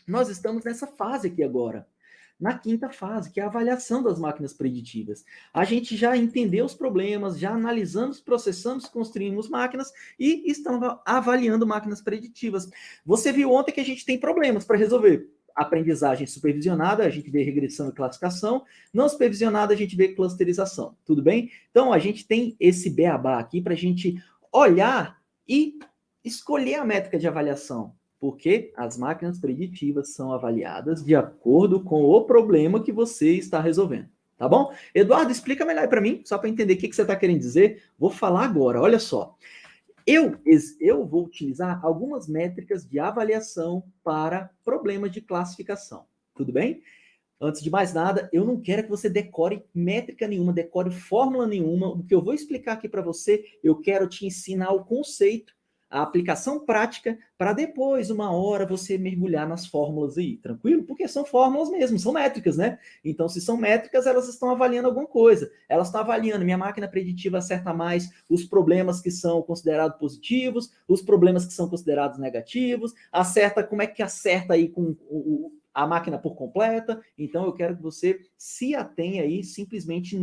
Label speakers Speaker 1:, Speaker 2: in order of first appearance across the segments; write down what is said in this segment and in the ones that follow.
Speaker 1: Nós estamos nessa fase aqui agora, na quinta fase, que é a avaliação das máquinas preditivas. A gente já entendeu os problemas, já analisamos, processamos, construímos máquinas e estamos avaliando máquinas preditivas. Você viu ontem que a gente tem problemas para resolver. Aprendizagem supervisionada, a gente vê regressão e classificação. Não supervisionada, a gente vê clusterização. Tudo bem? Então, a gente tem esse beabá aqui para a gente olhar e escolher a métrica de avaliação, porque as máquinas preditivas são avaliadas de acordo com o problema que você está resolvendo. Tá bom? Eduardo, explica melhor para mim, só para entender o que você está querendo dizer. Vou falar agora, olha só. Eu vou utilizar algumas métricas de avaliação para problemas de classificação. Tudo bem? Antes de mais nada, eu não quero que você decore métrica nenhuma, decore fórmula nenhuma. O que eu vou explicar aqui para você, eu quero te ensinar o conceito, a aplicação prática, para depois, uma hora, você mergulhar nas fórmulas aí, tranquilo? Porque são fórmulas mesmo, são métricas, né? Então, se são métricas, elas estão avaliando alguma coisa. Elas estão avaliando, minha máquina preditiva acerta mais os problemas que são considerados positivos, os problemas que são considerados negativos, acerta, como é que acerta aí com a máquina por completa. Então eu quero que você se atenha aí simplesmente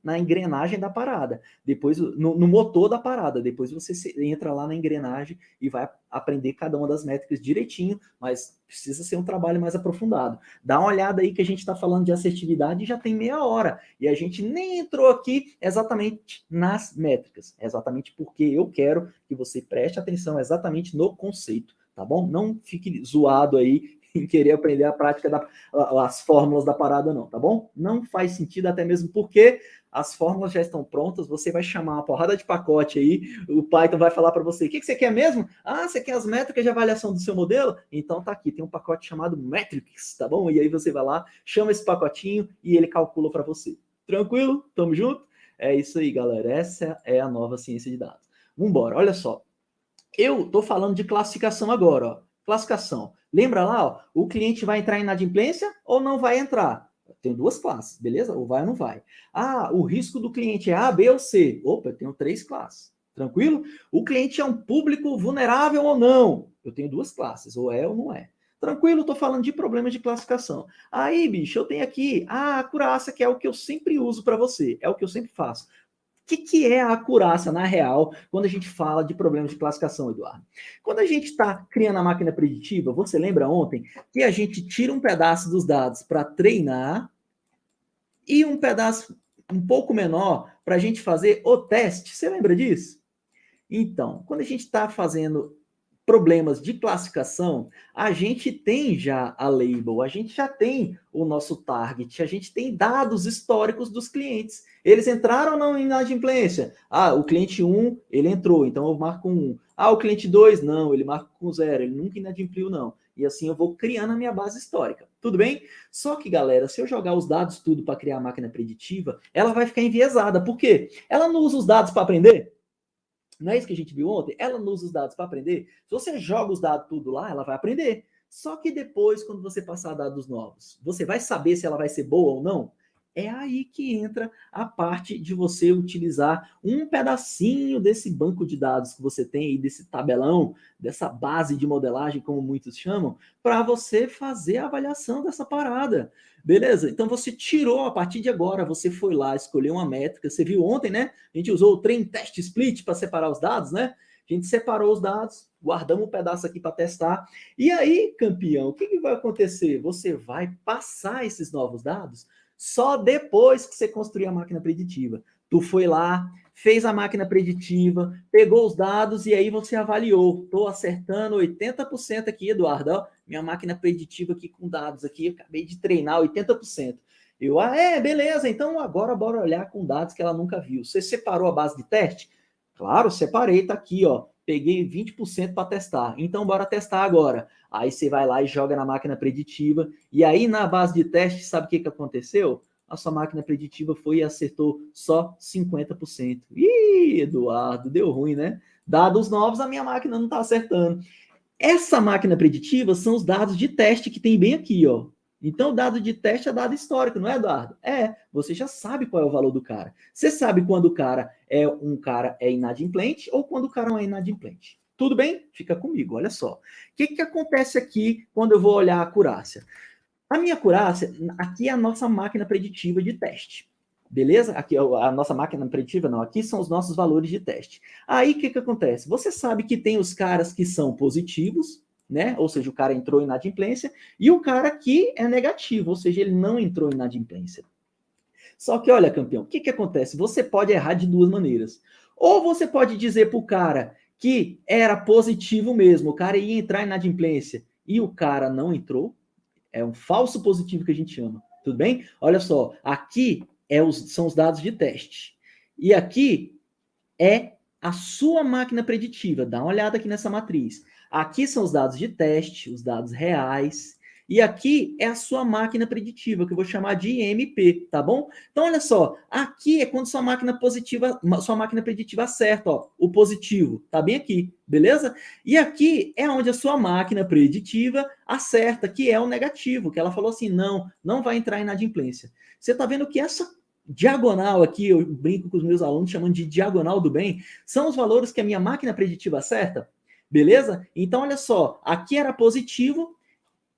Speaker 1: na engrenagem da parada, depois no motor da parada, depois você entra lá na engrenagem e vai aprender cada uma das métricas direitinho, mas precisa ser um trabalho mais aprofundado. Dá uma olhada aí que a gente está falando de assertividade e já tem meia hora, e a gente nem entrou aqui exatamente nas métricas, exatamente porque eu quero que você preste atenção exatamente no conceito, tá bom? Não fique zoado aí em querer aprender a prática as fórmulas da parada, não, tá bom? Não faz sentido, até mesmo porque as fórmulas já estão prontas, você vai chamar uma porrada de pacote aí, o Python vai falar para você, o que você quer mesmo? Ah, você quer as métricas de avaliação do seu modelo? Então tá aqui, tem um pacote chamado Metrics, tá bom? E aí você vai lá, chama esse pacotinho e ele calcula para você. Tranquilo? Tamo junto? É isso aí, galera, essa é a nova ciência de dados. Vambora, olha só. Eu tô falando de classificação agora, ó. Classificação. Lembra lá, ó, o cliente vai entrar em inadimplência ou não vai entrar? Tem duas classes, beleza? Ou vai ou não vai. Ah, o risco do cliente é A, B ou C. Opa, eu tenho três classes. Tranquilo? O cliente é um público vulnerável ou não? Eu tenho duas classes, ou é ou não é. Tranquilo, estou falando de problemas de classificação. Aí, bicho, eu tenho aqui a acurácia, que é o que eu sempre uso para você, é o que eu sempre faço. O que é a acurácia, na real, quando a gente fala de problemas de classificação, Eduardo? Quando a gente está criando a máquina preditiva, você lembra ontem que a gente tira um pedaço dos dados para treinar e um pedaço um pouco menor para a gente fazer o teste? Você lembra disso? Então, quando a gente está fazendo problemas de classificação, a gente tem já a label, a gente já tem o nosso target, a gente tem dados históricos dos clientes. Eles entraram ou não em inadimplência? Ah, o cliente 1, ele entrou, então eu marco 1. Ah, o cliente 2, não, ele marca com 0, ele nunca inadimpliu, não. E assim eu vou criando a minha base histórica. Tudo bem? Só que, galera, se eu jogar os dados tudo para criar a máquina preditiva, ela vai ficar enviesada. Por quê? Ela não usa os dados para aprender? Não é isso que a gente viu ontem? Ela não usa os dados para aprender. Se você joga os dados tudo lá, ela vai aprender. Só que depois, quando você passar dados novos, você vai saber se ela vai ser boa ou não? É aí que entra a parte de você utilizar um pedacinho desse banco de dados que você tem aí, desse tabelão, dessa base de modelagem, como muitos chamam, para você fazer a avaliação dessa parada. Beleza? Então você tirou a partir de agora, você foi lá, escolheu uma métrica. Você viu ontem, né? A gente usou o Train Test Split para separar os dados, né? A gente separou os dados, guardamos um pedaço aqui para testar. E aí, campeão, o que vai acontecer? Você vai passar esses novos dados só depois que você construir a máquina preditiva. Tu foi lá, fez a máquina preditiva, pegou os dados e aí você avaliou. Estou acertando 80% aqui, Eduardo. Ó, minha máquina preditiva aqui com dados aqui, acabei de treinar 80%. Beleza, então agora bora olhar com dados que ela nunca viu. Você separou a base de teste? Claro, separei, tá aqui, ó. Peguei 20% para testar. Então, bora testar agora. Aí você vai lá e joga na máquina preditiva. E aí, na base de teste, sabe o que aconteceu? A sua máquina preditiva foi e acertou só 50%. Ih, Eduardo, deu ruim, né? Dados novos, a minha máquina não está acertando. Essa máquina preditiva são os dados de teste que tem bem aqui, ó. Então, dado de teste é dado histórico, não é, Eduardo? É, você já sabe qual é o valor do cara. Você sabe quando o cara é inadimplente ou quando o cara não é inadimplente. Tudo bem? Fica comigo, olha só. O que acontece aqui quando eu vou olhar a acurácia? A minha acurácia, aqui é a nossa máquina preditiva de teste. Beleza? Aqui a nossa máquina preditiva, não. Aqui são os nossos valores de teste. Aí, o que acontece? Você sabe que tem os caras que são positivos, né? Ou seja, o cara entrou em inadimplência, e o cara que é negativo, ou seja, ele não entrou em inadimplência. Só que, olha, campeão, o que acontece? Você pode errar de duas maneiras. Ou você pode dizer para o cara que era positivo mesmo, o cara ia entrar em inadimplência, e o cara não entrou. É um falso positivo que a gente chama. Tudo bem? Olha só, aqui são os dados de teste. E aqui é a sua máquina preditiva. Dá uma olhada aqui nessa matriz. Aqui são os dados de teste, os dados reais. E aqui é a sua máquina preditiva, que eu vou chamar de MP, tá bom? Então, olha só, aqui é quando sua máquina preditiva acerta, ó, o positivo, tá bem aqui, beleza? E aqui é onde a sua máquina preditiva acerta, que é o negativo, que ela falou assim, não vai entrar em inadimplência. Você tá vendo que essa diagonal aqui, eu brinco com os meus alunos chamando de diagonal do bem, são os valores que a minha máquina preditiva acerta, beleza? Então, olha só, aqui era positivo,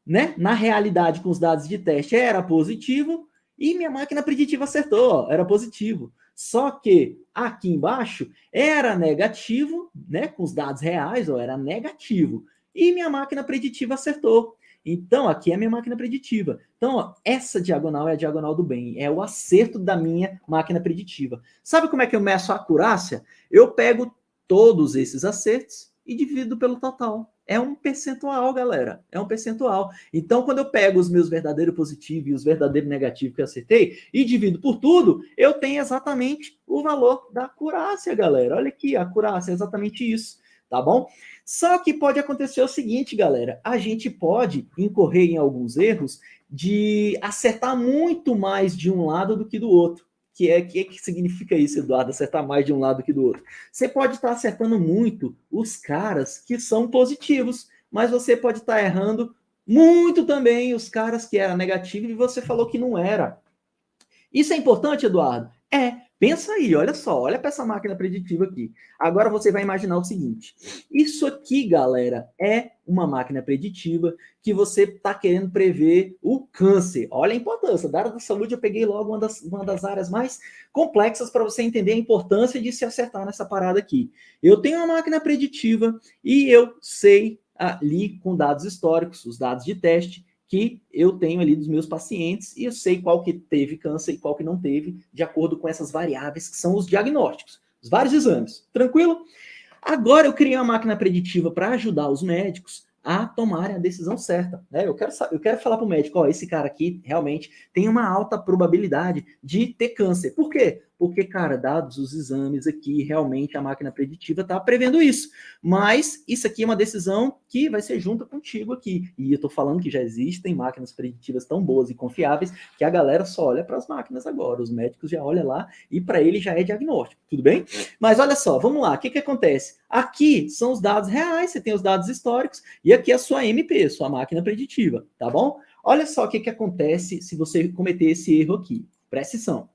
Speaker 1: né? Na realidade, com os dados de teste, era positivo, e minha máquina preditiva acertou, ó, era positivo. Só que aqui embaixo era negativo, né? Com os dados reais, ó, era negativo. E minha máquina preditiva acertou. Então, aqui é a minha máquina preditiva. Então, ó, essa diagonal é a diagonal do bem, é o acerto da minha máquina preditiva. Sabe como é que eu meço a acurácia? Eu pego todos esses acertos e divido pelo total. É um percentual, galera. É um percentual. Então, quando eu pego os meus verdadeiros positivos e os verdadeiros negativos que eu acertei e divido por tudo, eu tenho exatamente o valor da acurácia, galera. Olha aqui, a acurácia é exatamente isso, tá bom? Só que pode acontecer o seguinte, galera. A gente pode incorrer em alguns erros de acertar muito mais de um lado do que do outro. Que significa isso, Eduardo? Acertar mais de um lado que do outro. Você pode estar acertando muito os caras que são positivos, mas você pode estar errando muito também os caras que eram negativos e você falou que não era. Isso é importante, Eduardo? Pensa aí, olha só, olha para essa máquina preditiva aqui. Agora você vai imaginar o seguinte: isso aqui, galera, é uma máquina preditiva que você está querendo prever o câncer. Olha a importância. Da área da saúde, eu peguei logo uma das áreas mais complexas para você entender a importância de se acertar nessa parada aqui. Eu tenho uma máquina preditiva e eu sei ali com dados históricos, os dados de teste, que eu tenho ali dos meus pacientes e eu sei qual que teve câncer e qual que não teve, de acordo com essas variáveis que são os diagnósticos, os vários exames. Tranquilo? Agora eu criei uma máquina preditiva para ajudar os médicos a tomarem a decisão certa. Né? Eu quero falar para o médico, ó, esse cara aqui realmente tem uma alta probabilidade de ter câncer. Por quê? Porque, cara, dados os exames aqui, realmente a máquina preditiva está prevendo isso. Mas isso aqui é uma decisão que vai ser junto contigo aqui. E eu estou falando que já existem máquinas preditivas tão boas e confiáveis que a galera só olha para as máquinas agora. Os médicos já olham lá e para ele já é diagnóstico. Tudo bem? Mas olha só, vamos lá. O que acontece? Aqui são os dados reais, você tem os dados históricos, e aqui é a sua MP, sua máquina preditiva, tá bom? Olha só o que acontece se você cometer esse erro aqui. Presta atenção.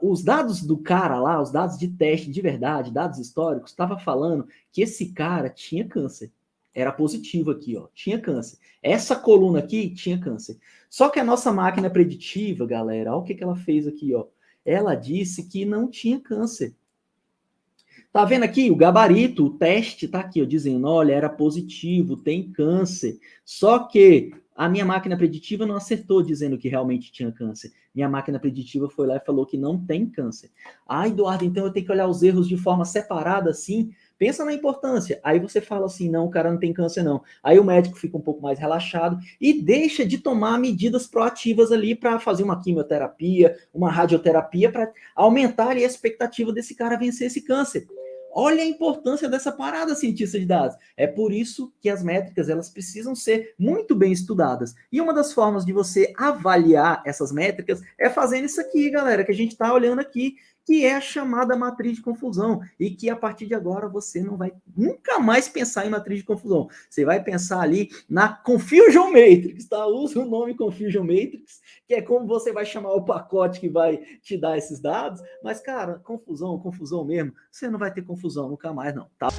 Speaker 1: Os dados do cara lá, os dados de teste de verdade, dados históricos, estava falando que esse cara tinha câncer. Era positivo aqui, ó, tinha câncer. Essa coluna aqui tinha câncer. Só que a nossa máquina preditiva, galera, olha o que ela fez aqui, ó. Ela disse que não tinha câncer. Tá vendo aqui? O gabarito, o teste tá aqui, ó, dizendo, olha, era positivo, tem câncer. Só que a minha máquina preditiva não acertou dizendo que realmente tinha câncer. Minha máquina preditiva foi lá e falou que não tem câncer. Ah, Eduardo, então eu tenho que olhar os erros de forma separada assim? Pensa na importância. Aí você fala assim, não, o cara não tem câncer não. Aí o médico fica um pouco mais relaxado e deixa de tomar medidas proativas ali para fazer uma quimioterapia, uma radioterapia, para aumentar ali, a expectativa desse cara vencer esse câncer. Olha a importância dessa parada, cientista de dados. É por isso que as métricas elas precisam ser muito bem estudadas. E uma das formas de você avaliar essas métricas é fazendo isso aqui, galera, que a gente está olhando aqui, que é a chamada matriz de confusão. E que a partir de agora você não vai nunca mais pensar em matriz de confusão. Você vai pensar ali na Confusion Matrix, tá? Usa o nome Confusion Matrix, que é como você vai chamar o pacote que vai te dar esses dados. Mas, cara, confusão mesmo. Você não vai ter confusão nunca mais, não, tá?